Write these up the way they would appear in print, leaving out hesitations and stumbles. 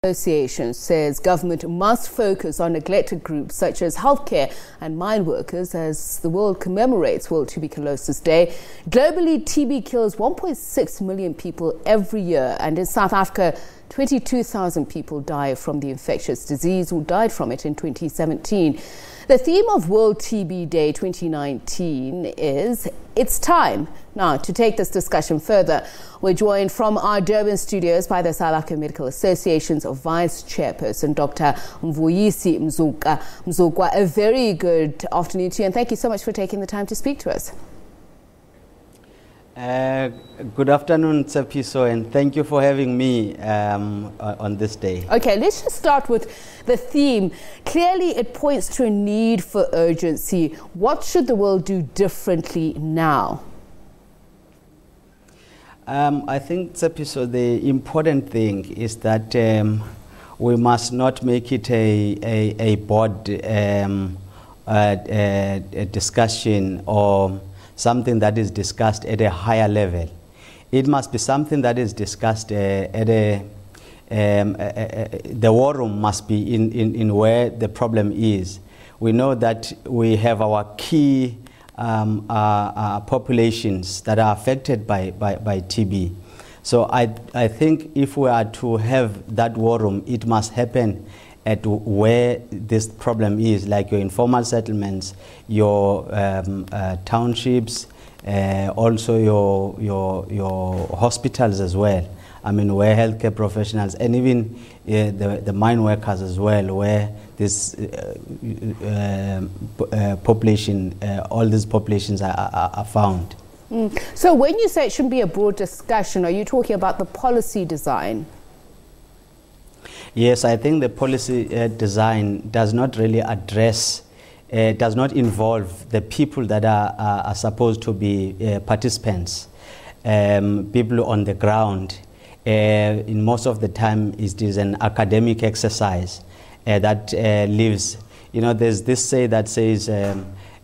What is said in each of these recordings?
Association says government must focus on neglected groups such as healthcare and mine workers as the world commemorates World Tuberculosis Day. Globally, TB kills 1.6 million people every year, and in South Africa, 22,000 people die from the infectious disease or died from it in 2017. The theme of World TB Day 2019 is It's Time. Now, to take this discussion further, we're joined from our Durban studios by the South African Medical Association's Vice-Chairperson, Dr. Mvuyisi Mzukwa. A very good afternoon to you, and thank you so much for taking the time to speak to us. Good afternoon, SABC, and thank you for having me on this day. Okay, let's just start with the theme. Clearly, it points to a need for urgency. What should the world do differently now? I think, SABC, the important thing is that we must not make it a broad discussion or something that is discussed at a higher level. It must be something that is discussed at a, the war room must be in where the problem is. We know that we have our key populations that are affected by TB. So I think if we are to have that war room, it must happen at where this problem is, like your informal settlements, your townships, also your hospitals as well. I mean, where healthcare professionals and even the mine workers as well, where this population, all these populations are found. So when you say it shouldn't be a broad discussion, are you talking about the policy design? Yes, I think the policy design does not really address, does not involve the people that are supposed to be participants, people on the ground. In most of the time, it is an academic exercise that lives. You know, there's this say that says,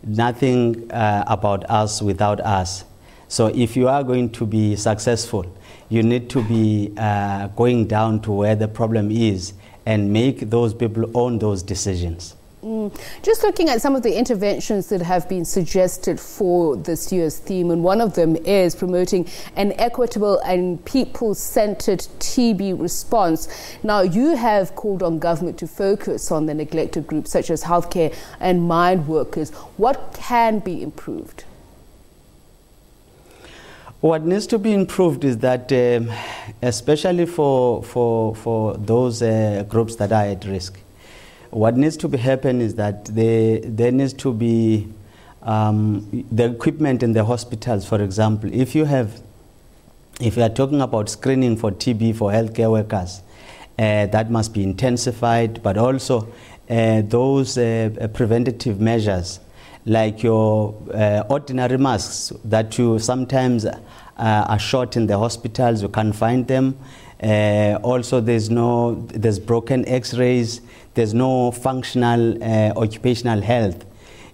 nothing about us without us. So if you are going to be successful, you need to be going down to where the problem is and make those people own those decisions. Just looking at some of the interventions that have been suggested for this year's theme, and one of them is promoting an equitable and people-centered TB response. Now, you have called on government to focus on the neglected groups such as healthcare and mine workers. What can be improved? What needs to be improved is that, especially for those groups that are at risk, what needs to be happen is that there needs to be the equipment in the hospitals. For example, if you are talking about screening for TB for healthcare workers, that must be intensified. But also those preventative measures, like your ordinary masks that you sometimes are short in the hospitals, you can't find them. Also, there's broken X-rays, there's no functional occupational health,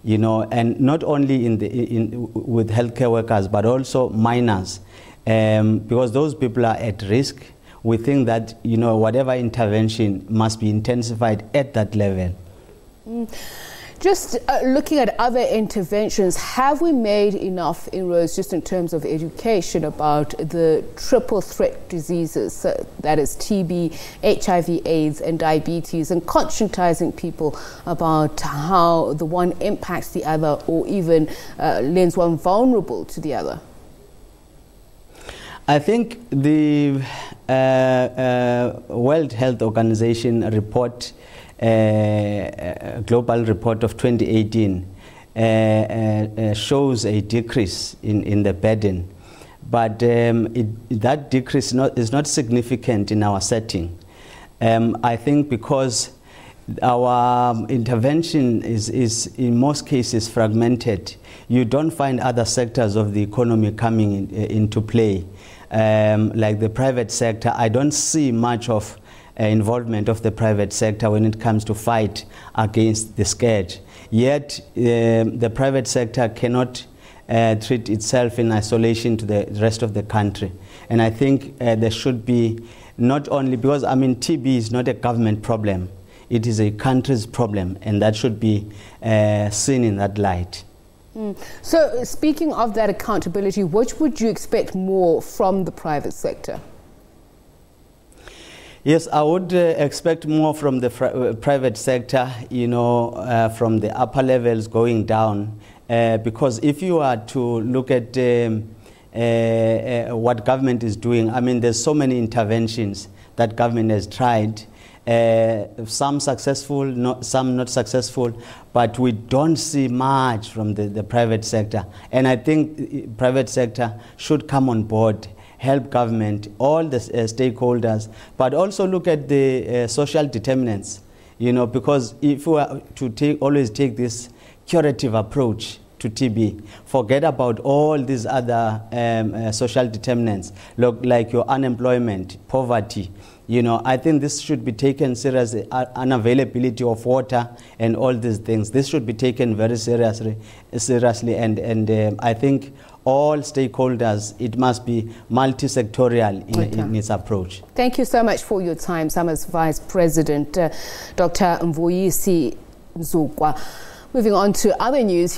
you know, and not only with healthcare workers, but also miners, because those people are at risk. We think that, you know, whatever intervention must be intensified at that level. Just looking at other interventions, have we made enough inroads just in terms of education about the triple threat diseases, that is TB, HIV, AIDS and diabetes, and conscientizing people about how the one impacts the other or even lends one vulnerable to the other? I think the World Health Organization report, global report of 2018 shows a decrease in the burden, but that decrease is not significant in our setting. I think because our intervention is in most cases fragmented. You don't find other sectors of the economy coming into play, like the private sector. I don't see much of involvement of the private sector when it comes to fight against the scourge. Yet the private sector cannot treat itself in isolation to the rest of the country. And I think there should be not only because, I mean, TB is not a government problem. It is a country's problem, and that should be seen in that light. So speaking of that accountability, what would you expect more from the private sector? Yes, I would expect more from the private sector, you know, from the upper levels going down, because if you are to look at what government is doing, I mean, there's so many interventions that government has tried, some successful, some not successful, but we don't see much from the private sector. And I think private sector should come on board, help government, all the stakeholders, but also look at the social determinants, you know, because if we are to always take this curative approach to TB, forget about all these other social determinants, like your unemployment, poverty. You know, I think this should be taken seriously, unavailability of water and all these things. This should be taken very seriously, and I think all stakeholders, it must be multisectorial in its approach. Thank you so much for your time, SAMA's Vice President, Dr. Mvuyisi Mzukwa. Moving on to other news,